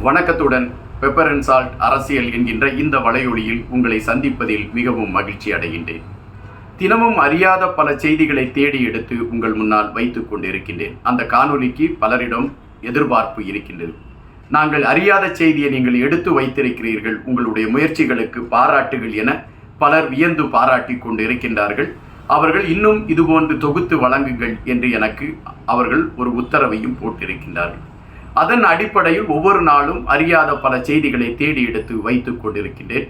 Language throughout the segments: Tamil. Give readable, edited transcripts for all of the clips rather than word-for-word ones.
வணக்கத்துடன் பெப்பர் அண்ட் சால்ட் அரசியல் என்கின்ற இந்த வலையொலியில் உங்களை சந்திப்பதில் மிகவும் மகிழ்ச்சி அடைகின்றேன். தினமும் அறியாத பல செய்திகளை தேடி எடுத்து உங்கள் முன்னால் வைத்துக் கொண்டிருக்கின்றேன். அந்த காணொலிக்கு பலரிடம் எதிர்பார்ப்பு இருக்கின்றது. நாங்கள் அறியாத செய்தியை நீங்கள் எடுத்து வைத்திருக்கிறீர்கள், உங்களுடைய முயற்சிகளுக்கு பாராட்டுகள் என பலர் வியந்து பாராட்டி கொண்டு இருக்கின்றார்கள். அவர்கள் இன்னும் இதுபோன்று தொகுத்து வழங்குங்கள் என்று எனக்கு அவர்கள் ஒரு உத்தரவையும் போட்டிருக்கின்றார்கள். அதன் அடிப்படையில் ஒவ்வொரு நாளும் அறியாத பல செய்திகளை தேடி எடுத்து வைத்துக் கொண்டிருக்கின்றேன்.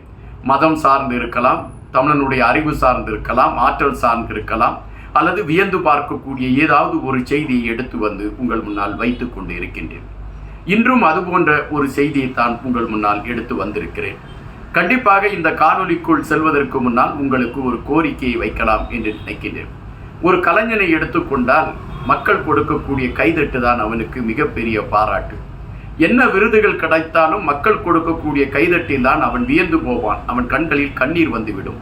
மதம் சார்ந்து இருக்கலாம், தமிழனுடைய அறிவு சார்ந்து இருக்கலாம், ஆற்றல் சார்ந்து இருக்கலாம், அல்லது வியந்து பார்க்கக்கூடிய ஏதாவது ஒரு செய்தியை எடுத்து வந்து உங்கள் முன்னால் வைத்துக் கொண்டு இருக்கின்றேன். இன்றும் அதுபோன்ற ஒரு செய்தியைத்தான் உங்கள் முன்னால் எடுத்து வந்திருக்கிறேன். கண்டிப்பாக இந்த காணொலிக்குள் செல்வதற்கு முன்னால் உங்களுக்கு ஒரு கோரிக்கையை வைக்கலாம் என்று நினைக்கின்றேன். ஒரு கலைஞனை எடுத்துக்கொண்டால் மக்கள் கொடுக்கக்கூடிய கைதட்டு தான் அவனுக்கு மிகப்பெரிய பாராட்டு. என்ன விருதுகள் கிடைத்தாலும் மக்கள் கொடுக்கக்கூடிய கைதட்டில் தான் அவன் வியந்து போவான், அவன் கண்களில் கண்ணீர் வந்துவிடும்.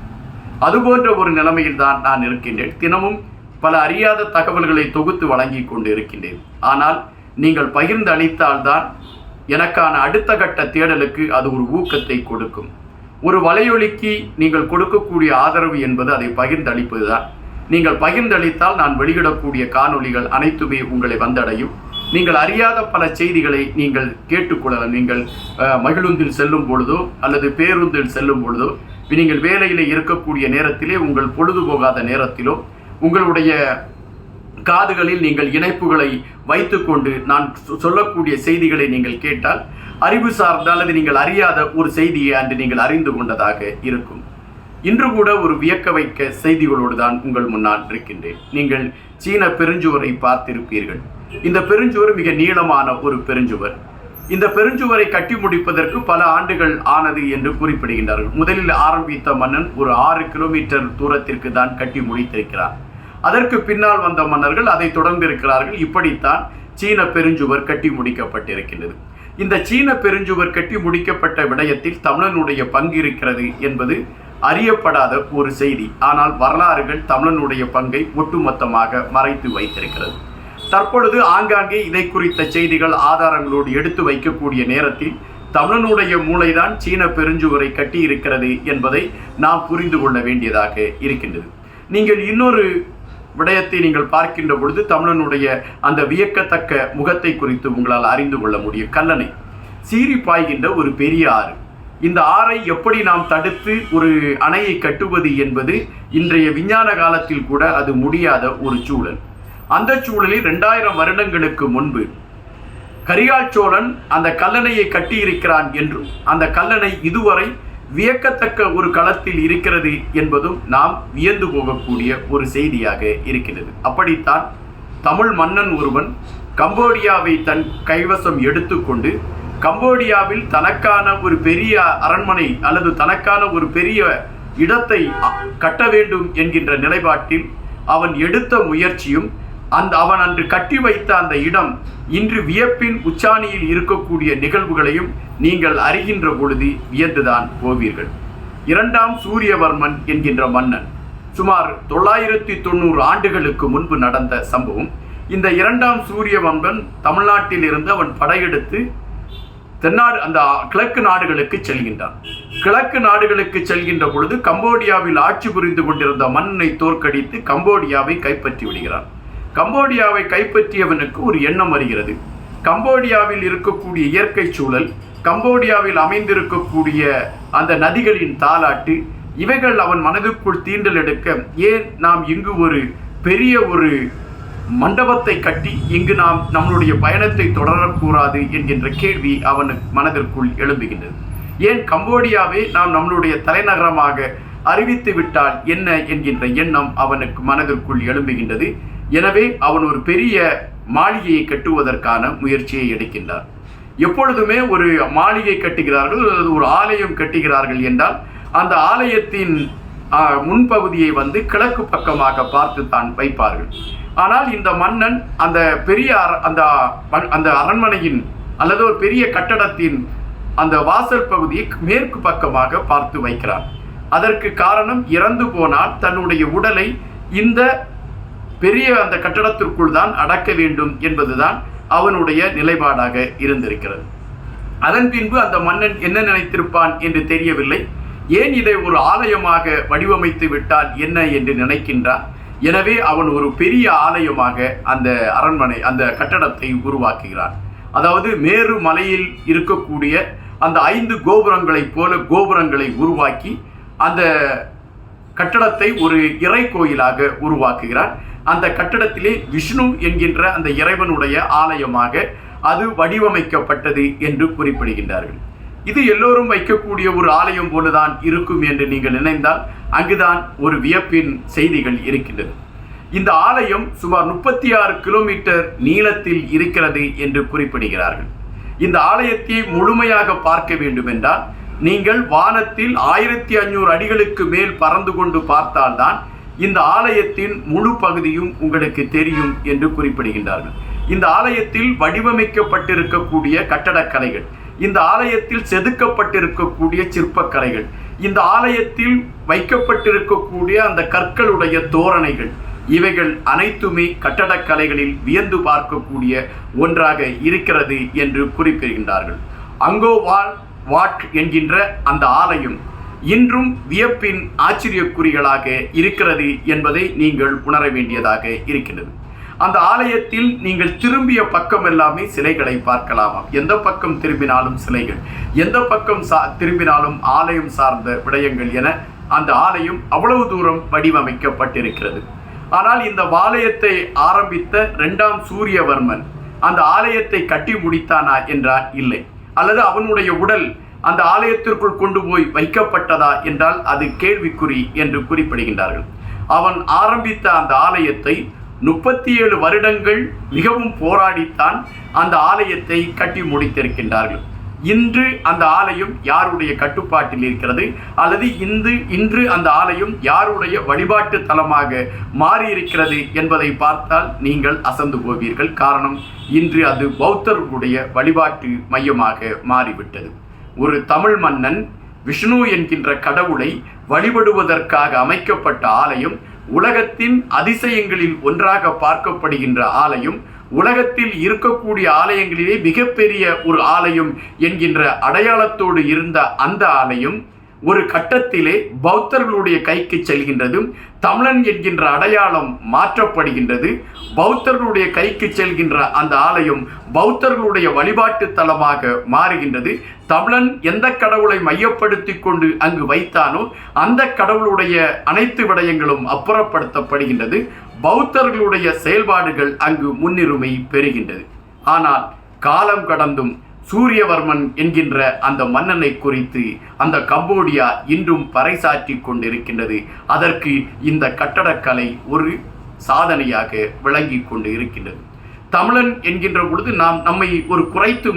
அதுபோன்ற ஒரு நிலைமையில் தான் நான் இருக்கின்றேன். தினமும் பல அறியாத தகவல்களை தொகுத்து வழங்கி கொண்டு இருக்கின்றேன். ஆனால் நீங்கள் பகிர்ந்து அளித்தால்தான் எனக்கான அடுத்த கட்ட தேடலுக்கு அது ஒரு ஊக்கத்தை கொடுக்கும். ஒரு வலையொலிக்கு நீங்கள் கொடுக்கக்கூடிய ஆதரவு என்பது அதை பகிர்ந்து அளிப்பது தான். நீங்கள் பகிர்ந்தளித்தால் நான் வெளியிடக்கூடிய காணொலிகள் அனைத்துமே உங்களை வந்தடையும். நீங்கள் அறியாத பல செய்திகளை நீங்கள் கேட்டுக்கொள்ளலாம். நீங்கள் மகிழுந்தில் செல்லும் பொழுதோ அல்லது பேருந்தில் செல்லும் பொழுதோ, நீங்கள் வேலையில் இருக்கக்கூடிய நேரத்திலே, உங்கள் பொழுதுபோகாத நேரத்திலோ, உங்களுடைய காதுகளில் நீங்கள் இணைப்புகளை வைத்துக்கொண்டு நான் சொல்லக்கூடிய செய்திகளை நீங்கள் கேட்டால் அறிவு சார்ந்த அல்லது நீங்கள் அறியாத ஒரு செய்தியை அன்று நீங்கள் அறிந்து கொண்டதாக இருக்கும். இன்று கூட ஒரு வியக்க வைக்க செய்திகளோடு தான் உங்கள் முன்னால் இருக்கின்றேன். நீங்கள் சீன பெருஞ்சுவரை பார்த்திருப்பீர்கள். இந்த பெருஞ்சுவர் மிக நீளமான ஒரு பெருஞ்சுவர். இந்த பெருஞ்சுவரை கட்டி முடிப்பதற்கு பல ஆண்டுகள் ஆனது என்று குறிப்பிடுகின்றார்கள். முதலில் ஆரம்பித்த மன்னன் ஒரு 6 கிலோமீட்டர் தூரத்திற்கு தான் கட்டி முடித்திருக்கிறார். அதற்கு பின்னால் வந்த மன்னர்கள் அதை தொடர்ந்து இருக்கிறார்கள். இப்படித்தான் சீன பெருஞ்சுவர் கட்டி முடிக்கப்பட்டிருக்கின்றது. இந்த சீன பெருஞ்சுவர் கட்டி முடிக்கப்பட்ட விடயத்தில் தமிழனுடைய பங்கு இருக்கிறது என்பது அறியப்படாத ஒரு செய்தி. ஆனால் வரலாறுகள் தமிழனுடைய பங்கை ஒட்டுமொத்தமாக மறைத்து வைத்திருக்கிறது. தற்பொழுது ஆங்காங்கே இதை குறித்த செய்திகள் ஆதாரங்களோடு எடுத்து வைக்கக்கூடிய நேரத்தில் தமிழனுடைய மூளைதான் சீன பெருஞ்சுவரை கட்டி இருக்கிறது என்பதை நாம் புரிந்து கொள்ள வேண்டியதாக இருக்கின்றது. நீங்கள் இன்னொரு விடயத்தை நீங்கள் பார்க்கின்ற பொழுது தமிழனுடைய அந்த வியக்கத்தக்க முகத்தை குறித்து உங்களால் அறிந்து கொள்ள முடியும். கல்லணை சீறி பாய்கின்ற ஒரு பெரிய ஆறு. இந்த ஆறை எப்படி நாம் தடுத்து ஒரு அணையை கட்டுவது என்பது இன்றைய விஞ்ஞான காலத்தில் கூட அது முடியாத ஒரு சூழல். அந்த சூழலில் 2000 வருடங்களுக்கு முன்பு கரிகால் சோழன் அந்த கல்லணையை கட்டியிருக்கிறான் என்றும் அந்த கல்லணை இதுவரை வியக்கத்தக்க ஒரு களத்தில் இருக்கிறது என்பதும் நாம் வியந்து போகக்கூடிய ஒரு செய்தியாக இருக்கிறது. அப்படித்தான் தமிழ் மன்னன் ஒருவன் கம்போடியாவை தன் கைவசம் எடுத்துக்கொண்டு கம்போடியாவில் தனக்கான ஒரு பெரிய அரண்மனை அல்லது தனக்கான ஒரு பெரிய இடத்தை கட்ட வேண்டும் என்கின்ற நிலைப்பாட்டில் அவன் எடுத்த முயற்சியும் அவன் அன்று கட்டி வைத்த அந்த இடம் இன்று வியப்பின் உச்சாணியில் இருக்கக்கூடிய நிகழ்வுகளையும் நீங்கள் அறிகின்ற பொழுது வியந்துதான் போவீர்கள். 2ஆம் சூரியவர்மன் என்கின்ற மன்னன் சுமார் 990 ஆண்டுகளுக்கு முன்பு நடந்த சம்பவம். இந்த 2ஆம் சூரியவர்மன் தமிழ்நாட்டில் இருந்து அவன் படையெடுத்து அந்த கிழக்கு நாடுகளுக்கு செல்கின்றான். கிழக்கு நாடுகளுக்கு செல்கின்ற பொழுது கம்போடியாவில் ஆட்சி புரிந்து கொண்டிருந்த மன்னனை தோற்கடித்து கம்போடியாவை கைப்பற்றி விடுகிறான். கம்போடியாவை கைப்பற்றியவனுக்கு ஒரு எண்ணம் வருகிறது. கம்போடியாவில் இருக்கக்கூடிய இயற்கை சூழல், கம்போடியாவில் அமைந்திருக்கக்கூடிய அந்த நதிகளின் தாலாட்டு, இவைகள் அவன் மனதுக்குள் தீண்டல் எடுக்க, ஏன் நாம் இங்கு ஒரு பெரிய ஒரு மண்டபத்தை கட்டி இங்கு நாம் நம்மளுடைய பயணத்தை தொடரக்கூடாது என்கின்ற கேள்வி அவன் மனதிற்குள் எழும்புகின்றது. ஏன் கம்போடியாவை நாம் நம்மளுடைய தலைநகரமாக அறிவித்து விட்டால் என்ன என்கின்ற எண்ணம் அவனுக்கு மனதிற்குள் எழும்புகின்றது. எனவே அவன் ஒரு பெரிய மாளிகையை கட்டுவதற்கான முயற்சியை எடுக்கின்றார். எப்பொழுதுமே ஒரு மாளிகை கட்டுகிறார்கள் அல்லது ஒரு ஆலயம் கட்டுகிறார்கள் என்றால் அந்த ஆலயத்தின் முன்பகுதியை கிழக்கு பக்கமாக பார்த்து தான் வைப்பார்கள். ஆனால் இந்த மன்னன் அந்த பெரிய அந்த அரண்மனையின் அல்லது ஒரு பெரிய கட்டடத்தின் அந்த வாசல் பகுதியை மேற்கு பக்கமாக பார்த்து வைக்கிறார். அதற்கு காரணம், இறந்து போனால் தன்னுடைய உடலை இந்த பெரிய அந்த கட்டடத்திற்குள் தான் அடக்க வேண்டும் என்பதுதான் அவனுடைய நிலைப்பாடாக இருந்திருக்கிறது. அதன் பின்பு அந்த மன்னன் என்ன நினைத்திருப்பான் என்று தெரியவில்லை. ஏன் இதை ஒரு ஆலயமாக வடிவமைத்து விட்டால் என்ன என்று நினைக்கின்றான். எனவே அவன் ஒரு பெரிய ஆலயமாக அந்த அரண்மனை அந்த கட்டடத்தை உருவாக்குகிறான். அதாவது மேரு மலையில் இருக்கக்கூடிய அந்த 5 கோபுரங்களைப் போல கோபுரங்களை உருவாக்கி அந்த கட்டடத்தை ஒரு இறை கோயிலாக உருவாக்குகிறார். அந்த கட்டடத்திலே விஷ்ணு என்கின்ற அந்த இறைவனுடைய ஆலயமாக அது வடிவமைக்கப்பட்டது என்று குறிப்பிடுகின்றார்கள். இது எல்லோரும் வைக்கக்கூடிய ஒரு ஆலயம் போலதான் இருக்கும் என்று நீங்கள் நினைந்தால் அங்குதான் ஒரு வியப்பின் செய்திகள் இருக்கின்றது. இந்த ஆலயம் சுமார் 36 கிலோமீட்டர் நீளத்தில் இருக்கிறது என்று குறிப்பிடுகிறார்கள். இந்த ஆலயத்தை முழுமையாக பார்க்க வேண்டும் என்றால் நீங்கள் வானத்தில் 1500 அடிகளுக்கு மேல் பறந்து கொண்டு பார்த்தால்தான் இந்த ஆலயத்தின் முழு பகுதியும் உங்களுக்கு தெரியும் என்று குறிப்பிடுகின்றார்கள். இந்த ஆலயத்தில் வடிவமைக்கப்பட்டிருக்கக்கூடிய கட்டடக்கலைகள், இந்த ஆலயத்தில் செதுக்கப்பட்டிருக்கக்கூடிய சிற்பக்கலைகள், இந்த ஆலயத்தில் வைக்கப்பட்டிருக்கக்கூடிய அந்த கற்களுடைய தோரணைகள், இவைகள் அனைத்துமே கட்டடக்கலைகளில் வியந்து பார்க்கக்கூடிய ஒன்றாக இருக்கிறது என்று குறிப்பிடுகின்றார்கள். அங்கோர் வாட் என்கின்ற அந்த ஆலயம் இன்றும் வியப்பின் ஆச்சரியக்குறிகளாக இருக்கிறது என்பதை நீங்கள் உணர வேண்டியதாக இருக்கின்றது. அந்த ஆலயத்தில் நீங்கள் திரும்பிய பக்கம் எல்லாமே சிலைகளை பார்க்கலாமாம். எந்த பக்கம் திரும்பினாலும் சிலைகள், எந்த பக்கம் திரும்பினாலும் ஆலயம் சார்ந்த விடயங்கள் என அந்த ஆலயம் அவ்வளவு தூரம் வடிவமைக்கப்பட்டிருக்கிறது. ஆனால் இந்த ஆலயத்தை ஆரம்பித்த 2ஆம் சூரியவர்மன் அந்த ஆலயத்தை கட்டி முடித்தானா என்றால் இல்லை. அல்லது அவனுடைய உடல் அந்த ஆலயத்திற்குள் கொண்டு போய் வைக்கப்பட்டதா என்றால் அது கேள்விக்குறி என்று குறிப்பிடுகின்றார்கள். அவன் ஆரம்பித்த அந்த ஆலயத்தை 37 வருடங்கள் மிகவும் போராடித்தான் அந்த ஆலயத்தை கட்டி முடித்திருக்கின்றார்கள். இன்று அந்த ஆலயம் யாருடைய கட்டுப்பாட்டில் இருக்கிறது, அல்லது இன்று அந்த ஆலயம் யாருடைய வழிபாட்டு தலமாக மாறியிருக்கிறது என்பதை பார்த்தால் நீங்கள் அசந்து போவீர்கள். காரணம், இன்று அது பௌத்தர்களுடைய வழிபாட்டு மையமாக மாறிவிட்டது. ஒரு தமிழ் மன்னன் விஷ்ணு என்கின்ற கடவுளை வழிபடுவதற்காக அமைக்கப்பட்ட ஆலயம், உலகத்தின் அதிசயங்களில் ஒன்றாக பார்க்கப்படுகின்ற ஆலயம், உலகத்தில் இருக்கக்கூடிய ஆலயங்களிலே மிகப்பெரிய ஒரு ஆலயம் என்கின்ற அடையாளத்தோடு இருந்த அந்த ஆலயம் ஒரு கட்டத்திலே பௌத்தர்களுடைய கைக்கு செல்கின்றது. தமிழன் என்கின்ற அடையாளம் மாற்றப்படுகின்றது. பௌத்தர்களுடைய கைக்கு செல்கின்ற அந்த ஆலயம் பௌத்தர்களுடைய வழிபாட்டு தலமாக மாறுகின்றது. தமிழன் எந்த கடவுளை மையப்படுத்தி கொண்டு அங்கு வைத்தானோ அந்த கடவுளுடைய அனைத்து விடயங்களும் அப்புறப்படுத்தப்படுகின்றது. பௌத்தர்களுடைய செயல்பாடுகள் அங்கு முன்னுரிமை பெறுகின்றது. ஆனால் காலம் கடந்தும் சூரியவர்மன் என்கின்ற அந்த மன்னனை குறித்து அந்த கம்போடியா இன்றும் பறைசாற்றி கொண்டிருக்கின்றது. அதற்கு இந்த கட்டடக்கலை ஒரு சாதனையாக விளங்கி கொண்டு இருக்கின்றது. தமிழன் என்கின்ற பொழுது நம்மை ஒரு குறைத்து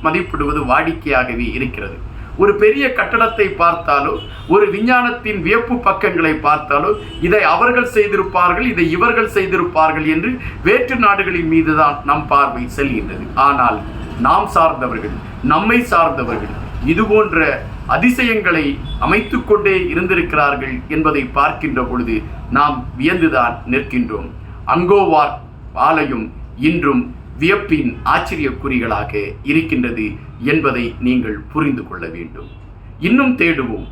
மதிப்பிடுவது வாடிக்கையாகவே இருக்கிறது. ஒரு பெரிய கட்டடத்தை பார்த்தாலோ, ஒரு விஞ்ஞானத்தின் வியப்பு பக்கங்களை பார்த்தாலோ, இதை அவர்கள் செய்திருப்பார்கள், இதை இவர்கள் செய்திருப்பார்கள் என்று வேற்று நாடுகளின் மீதுதான் நம் பார்வை செல்கின்றது. ஆனால் நாம் சார்ந்தவர்கள், நம்மை சார்ந்தவர்கள் இது போன்ற அதிசயங்களை அமைத்து கொண்டே இருந்திருக்கிறார்கள் என்பதை பார்க்கின்ற பொழுது நாம் வியந்துதான் நிற்கின்றோம். அங்கோர் ஆலயம் இன்றும் வியப்பின் ஆச்சரியக்குறிகளாக இருக்கின்றது என்பதை நீங்கள் புரிந்து கொள்ள வேண்டும். இன்னும் தேடுவோம்.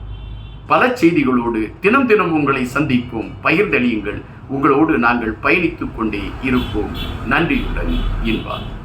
பல செய்திகளோடு தினம் தினம் உங்களை சந்திப்போம். பகிர்ந்தளியுங்கள். உங்களோடு நாங்கள் பயணித்துக் கொண்டே இருப்போம். நன்றியுடன் இன்பா.